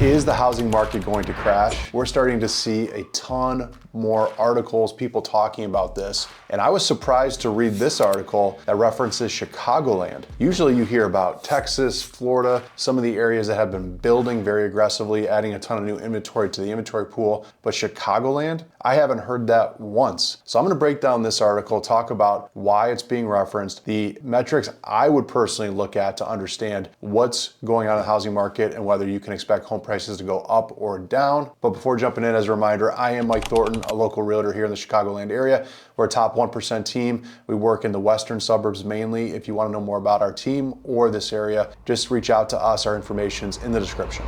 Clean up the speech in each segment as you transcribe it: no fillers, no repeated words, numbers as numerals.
Is the housing market going to crash? We're starting to see a ton more articles, people talking about this. And I was surprised to read this article that references Chicagoland. Usually you hear about Texas, Florida, some of the areas that have been building very aggressively, adding a ton of new inventory to the inventory pool. But Chicagoland, I haven't heard that once. So I'm gonna break down this article, talk about why it's being referenced, the metrics I would personally look at to understand what's going on in the housing market and whether you can expect home prices to go up or down. But before jumping in, as a reminder, I am Mike Thornton, a local realtor here in the Chicagoland area. We're a top 1% team. We work in the western suburbs mainly. If you want to know more about our team or this area, just reach out to us. Our information's in the description.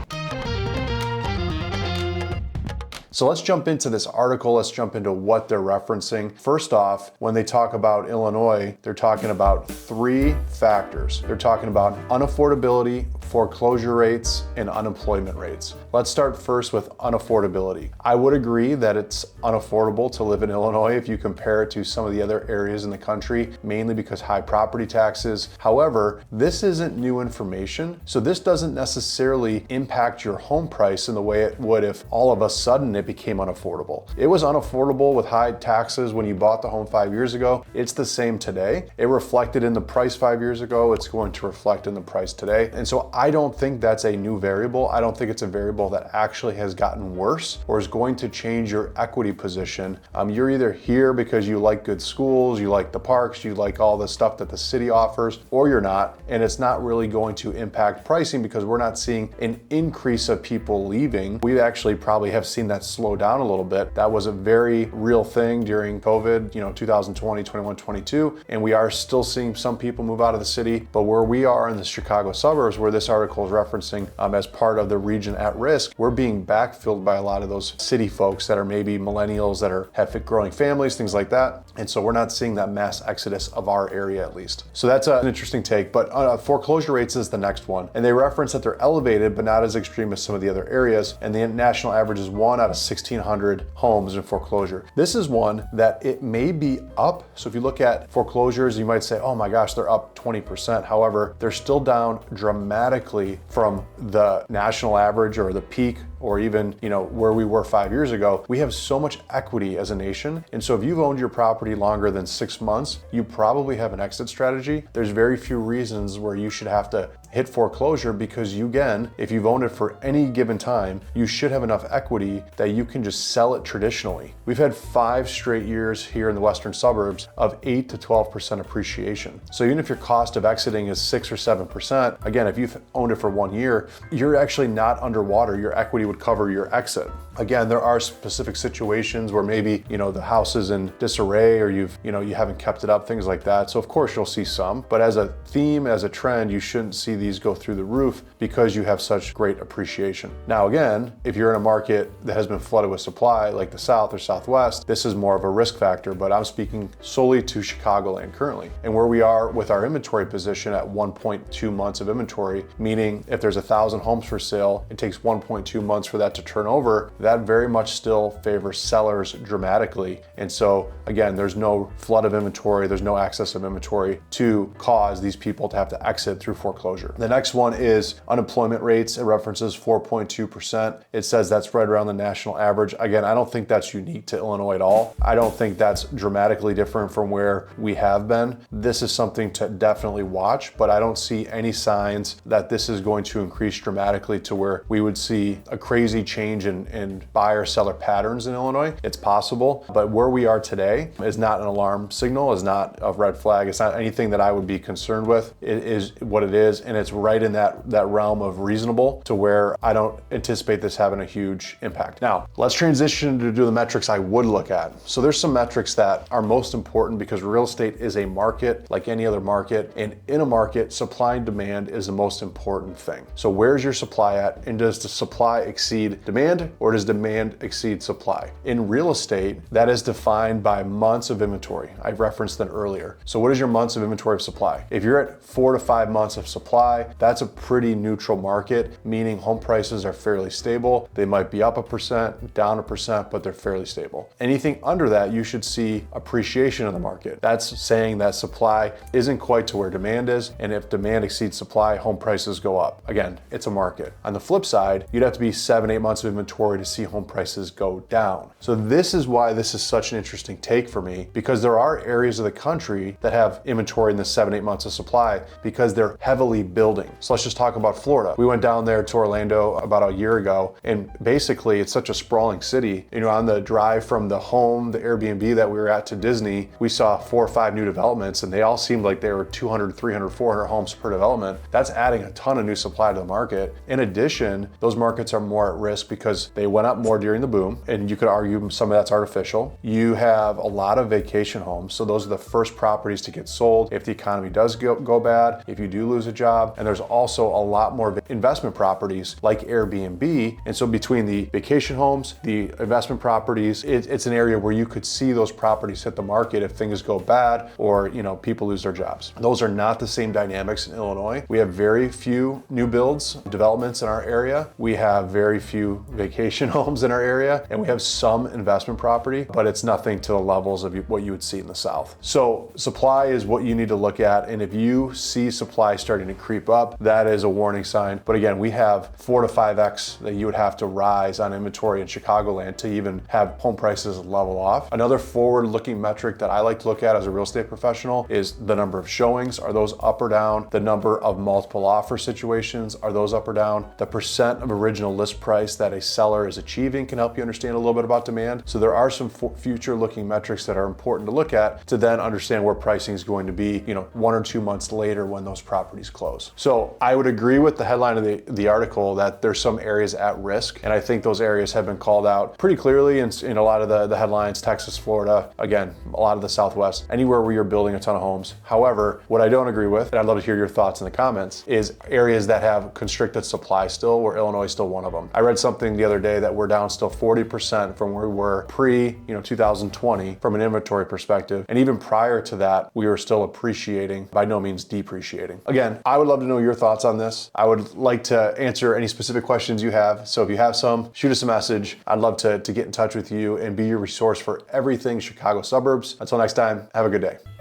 So let's jump into this article. Let's jump into what they're referencing. First off, when they talk about Illinois, they're talking about three factors. They're talking about unaffordability, foreclosure rates, and unemployment rates. Let's start first with unaffordability. I would agree that it's unaffordable to live in Illinois if you compare it to some of the other areas in the country, mainly because high property taxes. However, this isn't new information, so this doesn't necessarily impact your home price in the way it would if all of a sudden it became unaffordable. It was unaffordable with high taxes when you bought the home 5 years ago. It's the same today. It reflected in the price 5 years ago. It's going to reflect in the price today. And so I don't think that's a new variable. I don't think it's a variable that actually has gotten worse or is going to change your equity position. You're either here because you like good schools, you like the parks, you like all the stuff that the city offers, or you're not. And it's not really going to impact pricing because we're not seeing an increase of people leaving. We actually probably have seen that slow down a little bit. That was a very real thing during COVID, 2020, 21, 22. And we are still seeing some people move out of the city. But where we are in the Chicago suburbs, where this article is referencing as part of the region at risk, we're being backfilled by a lot of those city folks that are maybe millennials that have growing families, things like that. And so we're not seeing that mass exodus of our area at least. So that's an interesting take, but foreclosure rates is the next one. And they reference that they're elevated, but not as extreme as some of the other areas. And the national average is 1 out of 1,600 homes in foreclosure. This is one that it may be up. So if you look at foreclosures, you might say, oh my gosh, they're up 20%. However, they're still down dramatically from the national average or the peak, or even where we were 5 years ago. We have so much equity as a nation. And so if you've owned your property longer than 6 months, you probably have an exit strategy. There's very few reasons where you should have to hit foreclosure because if you've owned it for any given time, you should have enough equity that you can just sell it traditionally. We've had 5 straight years here in the western suburbs of 8 to 12% appreciation. So even if your cost of exiting is 6 or 7%, again, if you've owned it for 1 year, you're actually not underwater. Your equity would cover your exit. Again, there are specific situations where maybe, the house is in disarray or you haven't kept it up, things like that. So of course you'll see some, but as a theme, as a trend, you shouldn't see these go through the roof because you have such great appreciation. Now, again, if you're in a market that has been flooded with supply like the South or Southwest, this is more of a risk factor, but I'm speaking solely to Chicagoland currently. And where we are with our inventory position at 1.2 months of inventory, meaning if there's 1,000 homes for sale, it takes 1.2 months for that to turn over. That very much still favors sellers dramatically. And so again, there's no flood of inventory, there's no excess of inventory to cause these people to have to exit through foreclosure. The next one is unemployment rates. It references 4.2%. It says that's right around the national average. Again, I don't think that's unique to Illinois at all. I don't think that's dramatically different from where we have been. This is something to definitely watch, but I don't see any signs that this is going to increase dramatically to where we would see a crazy change in buyer-seller patterns in Illinois. It's possible, but where we are today is not an alarm signal, is not a red flag. It's not anything that I would be concerned with. It is what it is, and it's right in that realm of reasonable to where I don't anticipate this having a huge impact. Now, let's transition to do the metrics I would look at. So there's some metrics that are most important because real estate is a market like any other market, and in a market, supply and demand is the most important thing. So where's your supply at, and does the supply exceed demand, or does demand exceed supply? In real estate, that is defined by months of inventory. I referenced that earlier. So what is your months of inventory of supply? If you're at 4 to 5 months of supply, supply, that's a pretty neutral market, meaning home prices are fairly stable. They might be up 1%, down 1%, but they're fairly stable. Anything under that, you should see appreciation in the market. That's saying that supply isn't quite to where demand is, and if demand exceeds supply, home prices go up. Again, it's a market. On the flip side, you'd have to be 7-8 months of inventory to see home prices go down. So this is why this is such an interesting take for me, because there are areas of the country that have inventory in the 7-8 months of supply because they're heavily building. So let's just talk about Florida. We went down there to Orlando about a year ago, and basically it's such a sprawling city. You know, on the drive from the home, the Airbnb that we were at to Disney, we saw 4 or 5 new developments, and they all seemed like they were 200, 300, 400 homes per development. That's adding a ton of new supply to the market. In addition, those markets are more at risk because they went up more during the boom, and you could argue some of that's artificial. You have a lot of vacation homes, so those are the first properties to get sold if the economy does go bad, if you do lose a job. And there's also a lot more investment properties like Airbnb. And so between the vacation homes, the investment properties, it's an area where you could see those properties hit the market if things go bad or, you know, people lose their jobs. Those are not the same dynamics in Illinois. We have very few new builds, developments in our area. We have very few vacation homes in our area, and we have some investment property, but it's nothing to the levels of what you would see in the South. So supply is what you need to look at. And if you see supply starting to creep up, that is a warning sign. But again, we have 4 to 5x that you would have to rise on inventory in Chicagoland to even have home prices level off. Another forward-looking metric that I like to look at as a real estate professional is the number of showings. Are those up or down? The number of multiple offer situations, are those up or down? The percent of original list price that a seller is achieving can help you understand a little bit about demand. So there are some future-looking metrics that are important to look at to then understand where pricing is going to be, you know, 1 or 2 months later when those properties close. So I would agree with the headline of the article that there's some areas at risk, and I think those areas have been called out pretty clearly in a lot of the headlines. Texas, Florida, again, a lot of the Southwest, anywhere where you're building a ton of homes. However, what I don't agree with, and I'd love to hear your thoughts in the comments, is areas that have constricted supply still, where Illinois is still one of them. I read something the other day that we're down still 40% from where we were pre, 2020 from an inventory perspective. And even prior to that, we were still appreciating, by no means depreciating. Again, I would love to know your thoughts on this. I would like to answer any specific questions you have. So if you have some, shoot us a message. I'd love to get in touch with you and be your resource for everything Chicago suburbs. Until next time, have a good day.